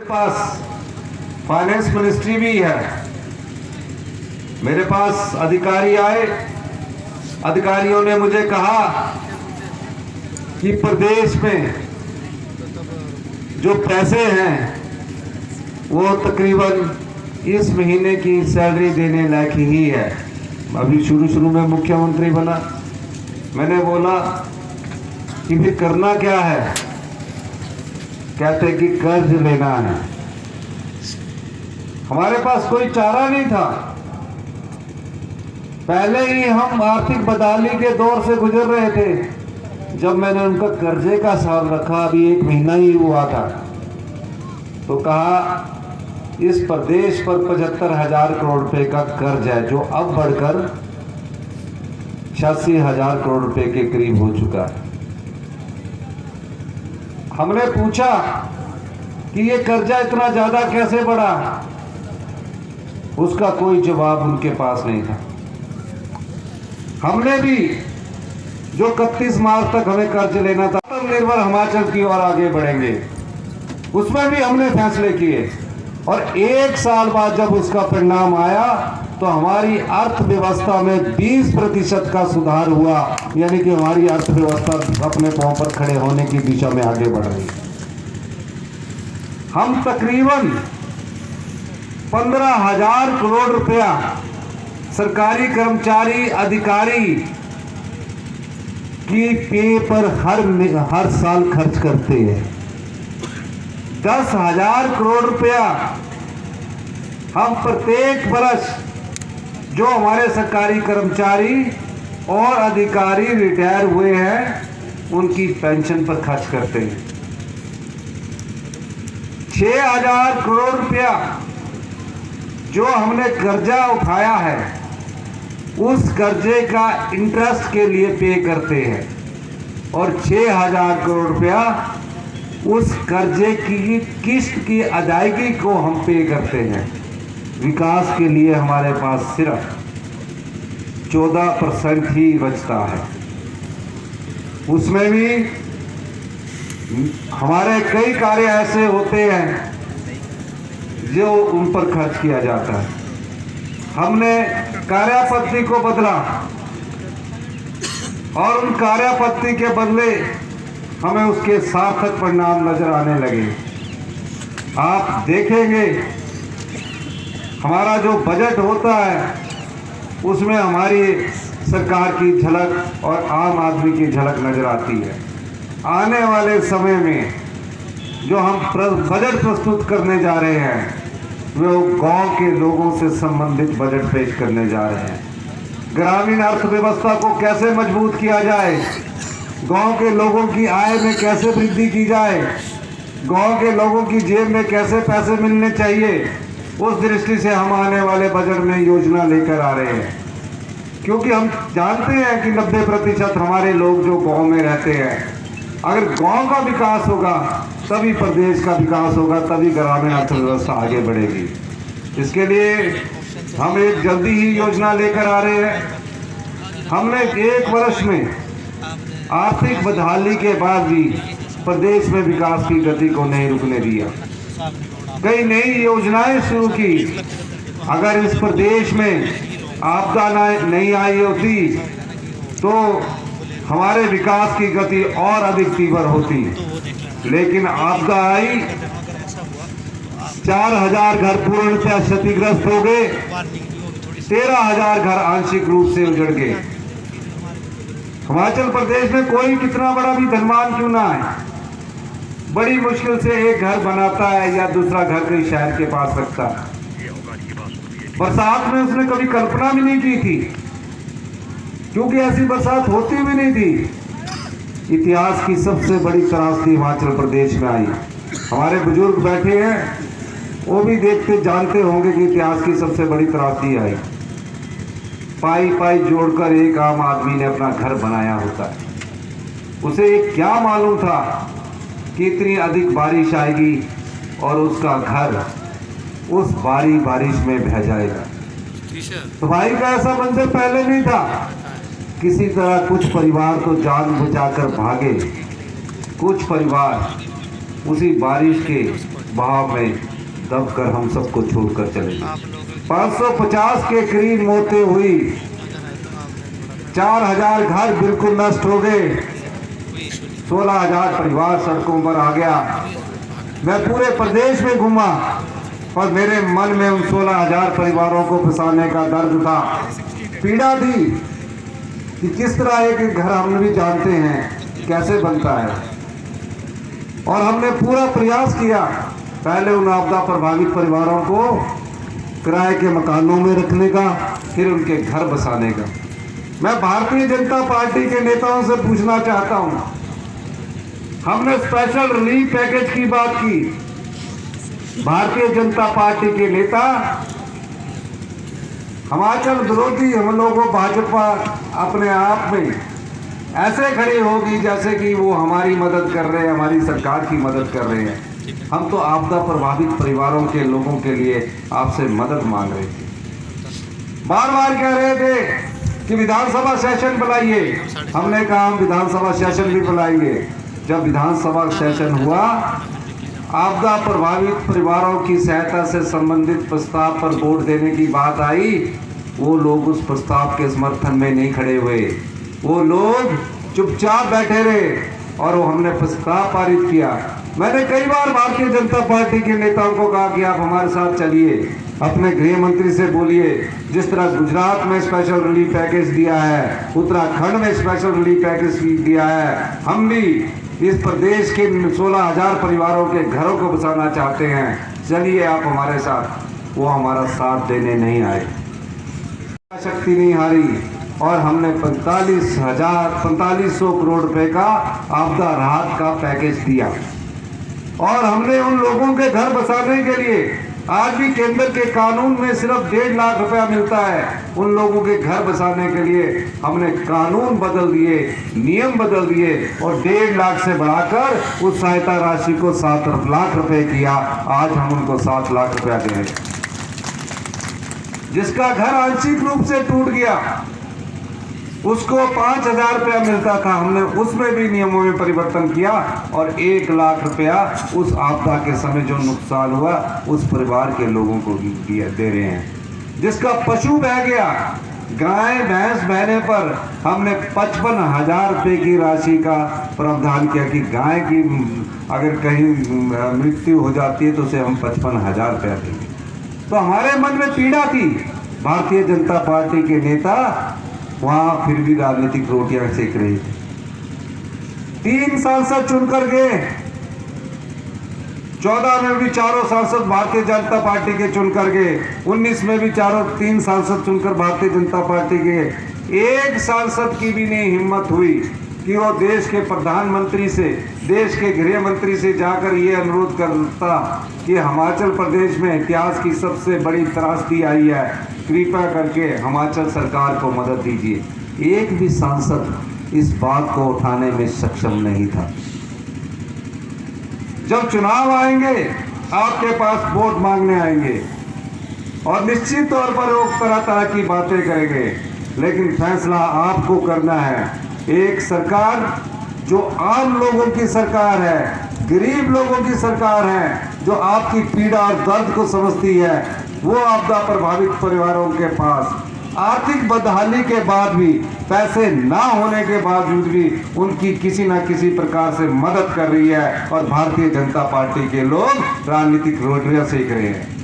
पास finance ministry भी है। मेरे पास अधिकारी आए, अधिकारियों ने मुझे कहा कि प्रदेश में जो पैसे हैं वो तकरीबन इस महीने की सैलरी देने लायक ही है। अभी शुरू में मुख्यमंत्री बना, मैंने बोला कि फिर करना क्या है, कहते कि कर्ज लेना है। हमारे पास कोई चारा नहीं था, पहले ही हम आर्थिक बदहाली के दौर से गुजर रहे थे। जब मैंने उनका कर्जे का साल रखा, अभी 1 महीना ही हुआ था, तो कहा इस प्रदेश पर 75,000 करोड़ रुपए का कर्ज है, जो अब बढ़कर 86,000 करोड़ रुपए के करीब हो चुका है। हमने पूछा कि ये कर्जा इतना ज्यादा कैसे बढ़ा, उसका कोई जवाब उनके पास नहीं था। हमने भी जो 31 मार्च तक हमें कर्ज लेना था, आत्मनिर्भर हिमाचल की ओर आगे बढ़ेंगे, उसमें भी हमने फैसले किए। और 1 साल बाद जब उसका परिणाम आया तो हमारी अर्थव्यवस्था में 20% का सुधार हुआ, यानी कि हमारी अर्थव्यवस्था अपने पांव पर खड़े होने की दिशा में आगे बढ़ रही। हम तकरीबन 15,000 करोड़ रुपया सरकारी कर्मचारी अधिकारी की पे पर हर साल खर्च करते हैं। 10,000 करोड़ रुपया हम प्रत्येक वर्ष जो हमारे सरकारी कर्मचारी और अधिकारी रिटायर हुए हैं उनकी पेंशन पर खर्च करते हैं। 6,000 करोड़ रुपया जो हमने कर्जा उठाया है उस कर्जे का इंटरेस्ट के लिए पे करते हैं, और 6,000 करोड़ रुपया उस कर्जे की किस्त की अदायगी को हम पे करते हैं। विकास के लिए हमारे पास सिर्फ 14% ही बचता है। उसमें भी हमारे कई कार्य ऐसे होते हैं जो उन पर खर्च किया जाता है। हमने कार्यपद्धति को बदला और उन कार्यपद्धति के बदले हमें उसके सार्थक परिणाम नजर आने लगे। आप देखेंगे हमारा जो बजट होता है उसमें हमारी सरकार की झलक और आम आदमी की झलक नजर आती है। आने वाले समय में जो हम बजट प्रस्तुत करने जा रहे हैं वो गांव के लोगों से संबंधित बजट पेश करने जा रहे हैं। ग्रामीण अर्थव्यवस्था को कैसे मजबूत किया जाए, गांव के लोगों की आय में कैसे वृद्धि की जाए, गांव के लोगों की जेब में कैसे पैसे मिलने चाहिए, उस दृष्टि से हम आने वाले बजट में योजना लेकर आ रहे हैं। क्योंकि हम जानते हैं कि 90% हमारे लोग जो गांव में रहते हैं, अगर गांव का विकास होगा तभी प्रदेश का विकास होगा, तभी ग्रामीण अर्थव्यवस्था आगे बढ़ेगी। इसके लिए हम एक जल्दी ही योजना लेकर आ रहे हैं। हमने 1 वर्ष में आर्थिक बदहाली के बाद भी प्रदेश में विकास की गति को नहीं रुकने दिया, कई नई योजनाएं शुरू की। अगर इस प्रदेश में आपदा नहीं आई होती तो हमारे विकास की गति और अधिक तीव्र होती, लेकिन आपदा आई, 4,000 घर पूर्णतः क्षतिग्रस्त हो गए, 13,000 घर आंशिक रूप से उजड़ गए। हिमाचल प्रदेश में कोई कितना बड़ा भी धनवान क्यों ना है, बड़ी मुश्किल से एक घर बनाता है या दूसरा घर कहीं शहर के पास रखता है। बरसात में उसने कभी कल्पना भी नहीं की थी, क्योंकि ऐसी बरसात होती भी नहीं थी। इतिहास की सबसे बड़ी त्रासदी हिमाचल प्रदेश में आई। हमारे बुजुर्ग बैठे हैं, वो भी देखते जानते होंगे कि इतिहास की सबसे बड़ी त्रासदी आई। पाई पाई जोड़कर एक आम आदमी ने अपना घर बनाया होता है। उसे ये क्या मालूम था कि इतनी अधिक बारिश आएगी और उसका घर उस बारिश में बह जाएगा। तो भाई का ऐसा मंजर पहले नहीं था। किसी तरह कुछ परिवार तो जान बचाकर भागे, कुछ परिवार उसी बारिश के बहाव में दबकर हम सबको छोड़कर चले गए। 550 के करीब मौतें हुई, 4000 घर बिल्कुल नष्ट हो गए, 16,000 परिवार सड़कों पर आ गया। मैं पूरे प्रदेश में घूमा और मेरे मन में उन 16,000 परिवारों को फंसाने का दर्द था, पीड़ा थी कि किस तरह एक घर हम भी जानते हैं कैसे बनता है। और हमने पूरा प्रयास किया पहले उन आपदा प्रभावित परिवारों को किराए के मकानों में रखने का, फिर उनके घर बसाने का। मैं भारतीय जनता पार्टी के नेताओं से पूछना चाहता हूं, हमने स्पेशल रिलीफ पैकेज की बात की, भारतीय जनता पार्टी के नेता हिमाचल विरोधी हम लोगों को भाजपा अपने आप में ऐसे खड़ी होगी जैसे कि वो हमारी मदद कर रहे हैं, हमारी सरकार की मदद कर रहे हैं। हम तो आपदा प्रभावित परिवारों के लोगों के लिए आपसे मदद मांग रहे थे, बार बार कह रहे थे कि विधानसभा सेशन बुलाइए। हमने कहा हम विधानसभा सेशन भी बुलाएंगे। जब विधानसभा सेशन हुआ, आपदा प्रभावित परिवारों की सहायता से संबंधित प्रस्ताव पर वोट देने की बात आई, वो लोग उस प्रस्ताव के समर्थन में नहीं खड़े हुए, वो लोग चुपचाप बैठे रहे और वो हमने प्रस्ताव पारित किया। मैंने कई बार भारतीय जनता पार्टी के नेताओं को कहा कि आप हमारे साथ चलिए, अपने गृह मंत्री से बोलिए, जिस तरह गुजरात में स्पेशल रिलीफ पैकेज दिया है, उत्तराखंड में स्पेशल रिलीफ पैकेज दिया है, हम भी इस प्रदेश के 16,000 परिवारों के घरों को बचाना चाहते हैं, चलिए आप हमारे साथ। वो हमारा साथ देने नहीं आए, शक्ति नहीं हारी और हमने 4500 करोड़ रुपए का आपदा राहत का पैकेज दिया। और हमने उन लोगों के घर बसाने के लिए, आज भी केंद्र के कानून में सिर्फ 1.5 लाख रुपया मिलता है, उन लोगों के घर बसाने के लिए हमने कानून बदल दिए, नियम बदल दिए और 1.5 लाख से बढ़ाकर उस सहायता राशि को 7 लाख रुपए किया। आज हम उनको 7 लाख रुपया दे रहे हैं। जिसका घर आंशिक रूप से टूट गया उसको 5,000 रुपया मिलता था, हमने उसमें भी नियमों में परिवर्तन किया और 1 लाख रुपया उस आपदा के समय जो नुकसान हुआ उस परिवार के लोगों को दे रहे हैं। जिसका पशु बह गया, गाय भैंस बहने पर हमने 55,000 रुपये की राशि का प्रावधान किया कि गाय की अगर कहीं मृत्यु हो जाती है तो उसे हम 55,000 रुपया देंगे। तो हमारे मन में पीड़ा थी। भारतीय जनता पार्टी के नेता वहां फिर भी राजनीतिक रोटियां सेक रहे थे। 3 सांसद चुनकर गए, 14 में भी 4 सांसद भारतीय जनता पार्टी के चुनकर गए, 19 में भी 3 सांसद चुनकर भारतीय जनता पार्टी के। एक सांसद की भी नहीं हिम्मत हुई कि वो देश के प्रधानमंत्री से, देश के गृह मंत्री से जाकर ये अनुरोध करता कि हिमाचल प्रदेश में इतिहास की सबसे बड़ी त्रासदी आई है, कृपया करके हिमाचल सरकार को मदद दीजिए। एक भी सांसद इस बात को उठाने में सक्षम नहीं था। जब चुनाव आएंगे आपके पास वोट मांगने आएंगे और निश्चित तौर पर वो तरह तरह की बातें करेंगे, लेकिन फैसला आपको करना है। एक सरकार जो आम लोगों की सरकार है, गरीब लोगों की सरकार है, जो आपकी पीड़ा और दर्द को समझती है, वो आपदा प्रभावित परिवारों के पास आर्थिक बदहाली के बाद भी, पैसे ना होने के बावजूद भी उनकी किसी न किसी प्रकार से मदद कर रही है और भारतीय जनता पार्टी के लोग राजनीतिक रोटियां सेक रहे हैं।